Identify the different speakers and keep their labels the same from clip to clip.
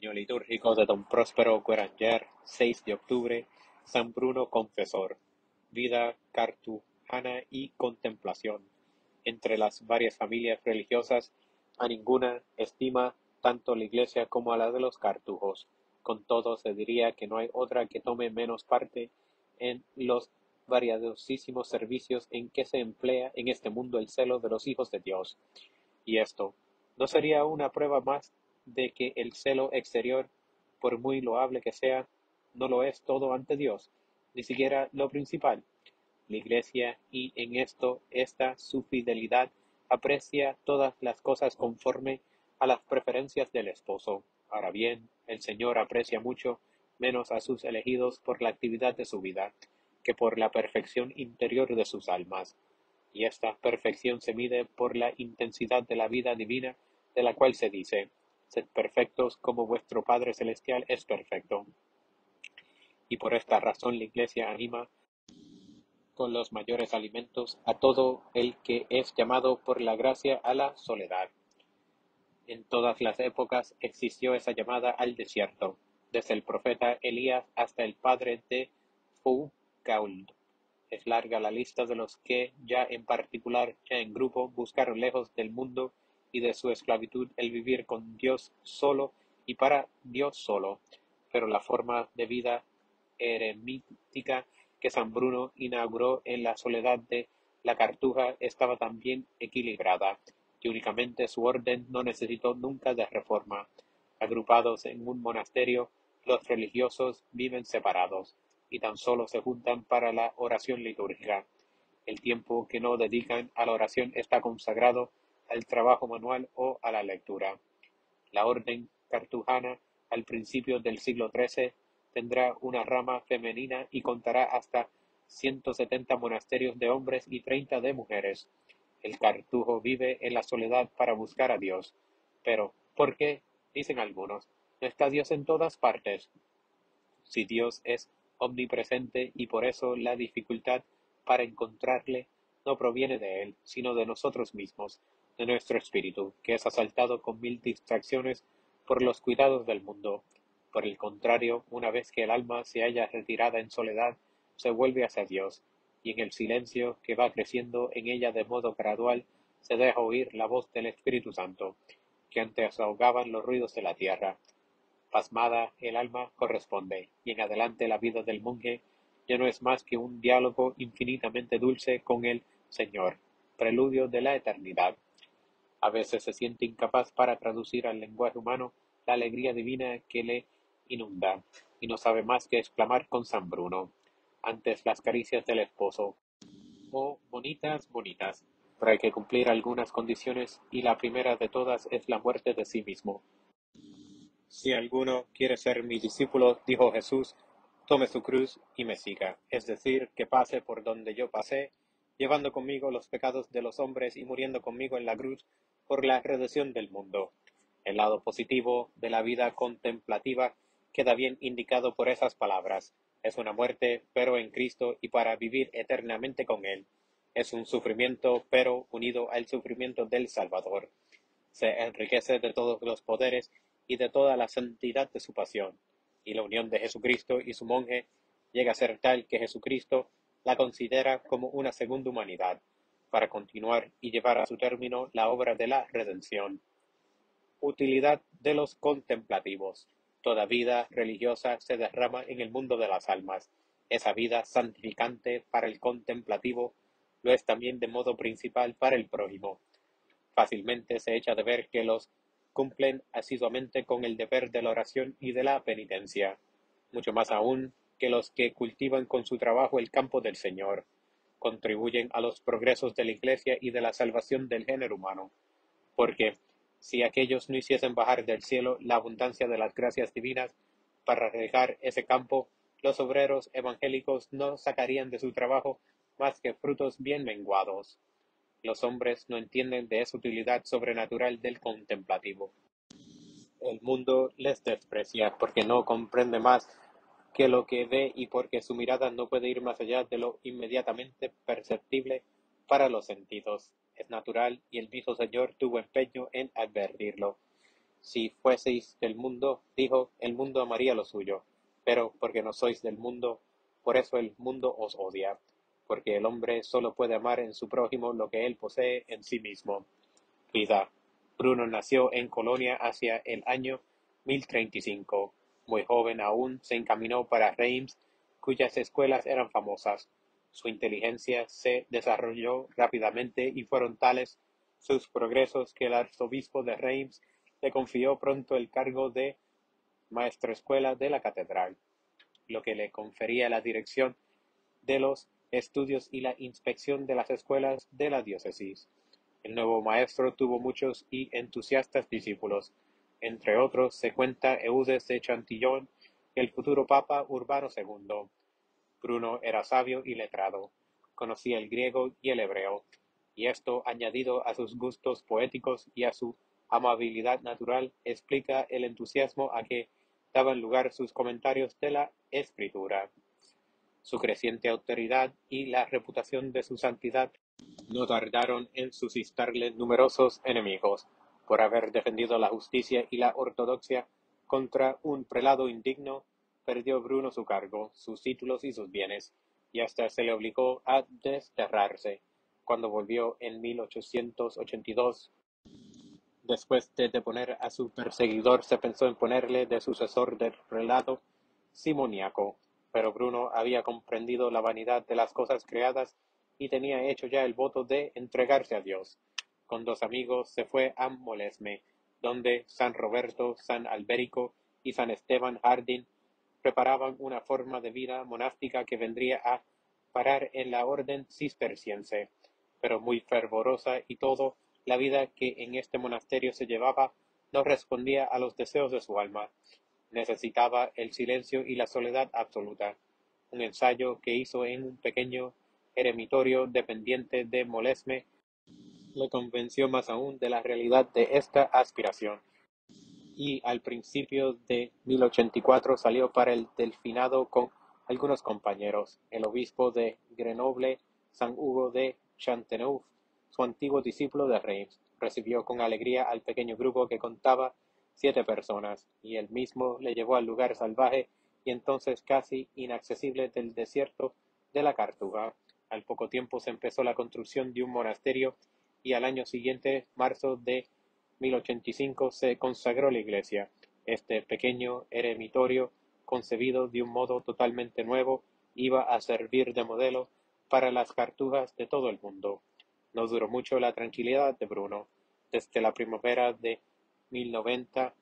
Speaker 1: Año litúrgico de Don Próspero Gueranger, 6 de octubre, San Bruno Confesor. Vida cartujana y contemplación. Entre las varias familias religiosas, a ninguna estima tanto la Iglesia como a la de los cartujos. Con todo, se diría que no hay otra que tome menos parte en los variadísimos servicios en que se emplea en este mundo el celo de los hijos de Dios. Y esto, ¿no sería una prueba más de que el celo exterior, por muy loable que sea, no lo es todo ante Dios, ni siquiera lo principal? La Iglesia, y en esto esta su fidelidad, aprecia todas las cosas conforme a las preferencias del esposo. Ahora bien, el Señor aprecia mucho menos a sus elegidos por la actividad de su vida, que por la perfección interior de sus almas. Y esta perfección se mide por la intensidad de la vida divina, de la cual se dice: sed perfectos como vuestro Padre Celestial es perfecto. Y por esta razón la Iglesia anima con los mayores alimentos a todo el que es llamado por la gracia a la soledad. En todas las épocas existió esa llamada al desierto, desde el profeta Elías hasta el padre de Foucault. Es larga la lista de los que, ya en particular, ya en grupo, buscaron lejos del mundo y de su esclavitud el vivir con Dios solo y para Dios solo. Pero la forma de vida eremítica que San Bruno inauguró en la soledad de la Cartuja estaba tan bien equilibrada, que únicamente su orden no necesitó nunca de reforma. Agrupados en un monasterio, los religiosos viven separados y tan solo se juntan para la oración litúrgica. El tiempo que no dedican a la oración está consagrado al trabajo manual o a la lectura. La orden cartujana, al principio del siglo XIII, tendrá una rama femenina y contará hasta 170 monasterios de hombres y 30 de mujeres. El cartujo vive en la soledad para buscar a Dios. Pero, ¿por qué? Dicen algunos, ¿no está Dios en todas partes? Si Dios es omnipresente y por eso la dificultad para encontrarle no proviene de Él, sino de nosotros mismos, de nuestro espíritu, que es asaltado con mil distracciones por los cuidados del mundo. Por el contrario, una vez que el alma se halla retirada en soledad, se vuelve hacia Dios, y en el silencio que va creciendo en ella de modo gradual, se deja oír la voz del Espíritu Santo, que antes ahogaban los ruidos de la tierra. Pasmada, el alma corresponde, y en adelante la vida del monje ya no es más que un diálogo infinitamente dulce con el Señor, preludio de la eternidad. A veces se siente incapaz para traducir al lenguaje humano la alegría divina que le inunda, y no sabe más que exclamar con San Bruno, antes las caricias del esposo: oh, bonitas, bonitas, pero hay que cumplir algunas condiciones, y la primera de todas es la muerte de sí mismo. Si alguno quiere ser mi discípulo, dijo Jesús, tome su cruz y me siga, es decir, que pase por donde yo pasé, llevando conmigo los pecados de los hombres y muriendo conmigo en la cruz por la redención del mundo. El lado positivo de la vida contemplativa queda bien indicado por esas palabras. Es una muerte, pero en Cristo y para vivir eternamente con Él. Es un sufrimiento, pero unido al sufrimiento del Salvador. Se enriquece de todos los poderes y de toda la santidad de su pasión, y la unión de Jesucristo y su monje llega a ser tal que Jesucristo la considera como una segunda humanidad, para continuar y llevar a su término la obra de la redención. Utilidad de los contemplativos. Toda vida religiosa se derrama en el mundo de las almas. Esa vida santificante para el contemplativo lo es también de modo principal para el prójimo. Fácilmente se echa de ver que los cumplen asiduamente con el deber de la oración y de la penitencia, mucho más aún que los que cultivan con su trabajo el campo del Señor, contribuyen a los progresos de la Iglesia y de la salvación del género humano, porque si aquellos no hiciesen bajar del cielo la abundancia de las gracias divinas para regar ese campo, los obreros evangélicos no sacarían de su trabajo más que frutos bien menguados. Los hombres no entienden de esa utilidad sobrenatural del contemplativo. El mundo les desprecia porque no comprende más que lo que ve y porque su mirada no puede ir más allá de lo inmediatamente perceptible para los sentidos. Es natural y el mismo Señor tuvo empeño en advertirlo. Si fueseis del mundo, dijo, el mundo amaría lo suyo, pero porque no sois del mundo, por eso el mundo os odia, porque el hombre solo puede amar en su prójimo lo que él posee en sí mismo. Vida. Bruno nació en Colonia hacia el año 1035. Muy joven aún, se encaminó para Reims, cuyas escuelas eran famosas. Su inteligencia se desarrolló rápidamente y fueron tales sus progresos que el arzobispo de Reims le confió pronto el cargo de maestrescuela de la catedral, lo que le confería la dirección de los estudios y la inspección de las escuelas de la diócesis. El nuevo maestro tuvo muchos y entusiastas discípulos. Entre otros se cuenta Eudes de Chantillon y el futuro Papa Urbano II. Bruno era sabio y letrado, conocía el griego y el hebreo, y esto, añadido a sus gustos poéticos y a su amabilidad natural, explica el entusiasmo a que daban lugar sus comentarios de la Escritura. Su creciente autoridad y la reputación de su santidad no tardaron en suscitarle numerosos enemigos, por haber defendido la justicia y la ortodoxia contra un prelado indigno. Perdió Bruno su cargo, sus títulos y sus bienes, y hasta se le obligó a desterrarse. Cuando volvió en 1882, después de deponer a su perseguidor, se pensó en ponerle de sucesor del prelado simoniaco, pero Bruno había comprendido la vanidad de las cosas creadas y tenía hecho ya el voto de entregarse a Dios. Con 2 amigos se fue a Molesme, donde San Roberto, San Alberico y San Esteban Harding preparaban una forma de vida monástica que vendría a parar en la orden cisterciense, pero muy fervorosa, y todo la vida que en este monasterio se llevaba no respondía a los deseos de su alma. Necesitaba el silencio y la soledad absoluta. Un ensayo que hizo en un pequeño eremitorio dependiente de Molesme le convenció más aún de la realidad de esta aspiración, y al principio de 1084 salió para el Delfinado con algunos compañeros. El obispo de Grenoble, San Hugo de Chanteneuf, su antiguo discípulo de Reims, recibió con alegría al pequeño grupo que contaba 7 personas, y él mismo le llevó al lugar salvaje y entonces casi inaccesible del desierto de la Cartuja. Al poco tiempo se empezó la construcción de un monasterio, y al año siguiente, marzo de 1085, se consagró la iglesia. Este pequeño eremitorio, concebido de un modo totalmente nuevo, iba a servir de modelo para las cartujas de todo el mundo. No duró mucho la tranquilidad de Bruno. Desde la primavera de 1090,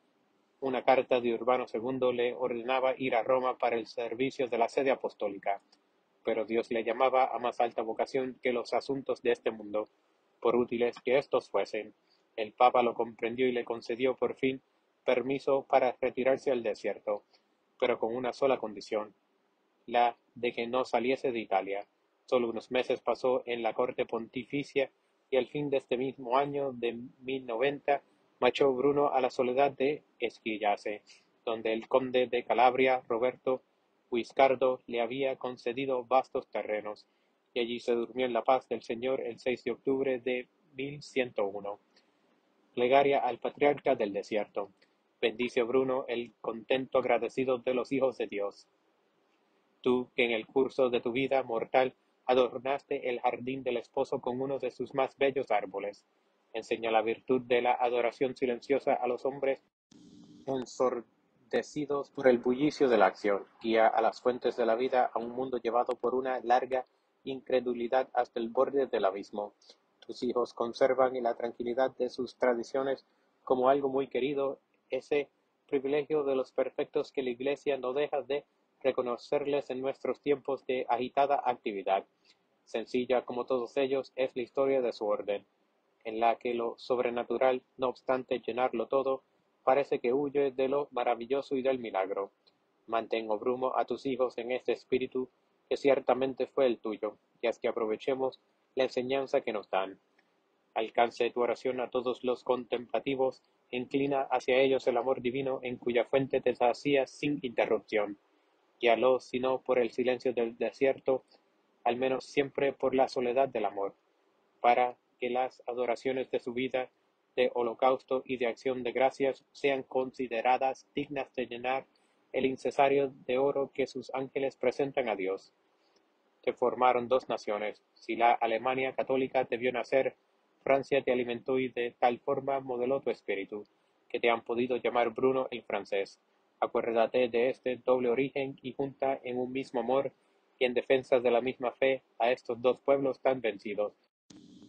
Speaker 1: una carta de Urbano II le ordenaba ir a Roma para el servicio de la sede apostólica, pero Dios le llamaba a más alta vocación que los asuntos de este mundo, por útiles que éstos fuesen. El Papa lo comprendió y le concedió por fin permiso para retirarse al desierto, pero con una sola condición, la de que no saliese de Italia. Solo unos meses pasó en la corte pontificia, y al fin de este mismo año de 1090 marchó Bruno a la soledad de Esquillace, donde el conde de Calabria, Roberto Guiscardo, le había concedido vastos terrenos, y allí se durmió en la paz del Señor el 6 de octubre de 1101. Plegaria al Patriarca del Desierto. Bendice, Bruno, el contento agradecido de los hijos de Dios. Tú, que en el curso de tu vida mortal adornaste el jardín del esposo con uno de sus más bellos árboles, enseña la virtud de la adoración silenciosa a los hombres ensordecidos por el bullicio de la acción. Guía a las fuentes de la vida a un mundo llevado por una larga incredulidad hasta el borde del abismo. Tus hijos conservan en la tranquilidad de sus tradiciones como algo muy querido ese privilegio de los perfectos que la Iglesia no deja de reconocerles en nuestros tiempos de agitada actividad. Sencilla como todos ellos es la historia de su orden, en la que lo sobrenatural, no obstante llenarlo todo, parece que huye de lo maravilloso y del milagro. Mantén, oh Bruno, a tus hijos en este espíritu que ciertamente fue el tuyo, y haz que aprovechemos la enseñanza que nos dan. Alcance tu oración a todos los contemplativos, inclina hacia ellos el amor divino en cuya fuente te sacías sin interrupción. Guíalos, si no por el silencio del desierto, al menos siempre por la soledad del amor, para que las adoraciones de su vida de holocausto y de acción de gracias sean consideradas dignas de llenar el incensario de oro que sus ángeles presentan a Dios. Te formaron dos naciones. Si la Alemania católica te vio nacer, Francia te alimentó y de tal forma modeló tu espíritu, que te han podido llamar Bruno el francés. Acuérdate de este doble origen y junta en un mismo amor y en defensa de la misma fe a estos dos pueblos tan vencidos,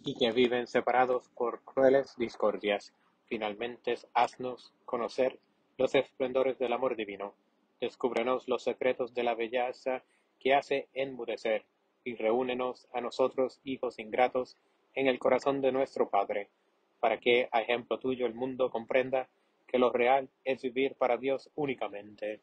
Speaker 1: y que viven separados por crueles discordias. Finalmente, haznos conocer los esplendores del amor divino. Descúbrenos los secretos de la belleza que hace enmudecer, y reúnenos a nosotros, hijos ingratos, en el corazón de nuestro Padre, para que, a ejemplo tuyo, el mundo comprenda que lo real es vivir para Dios únicamente.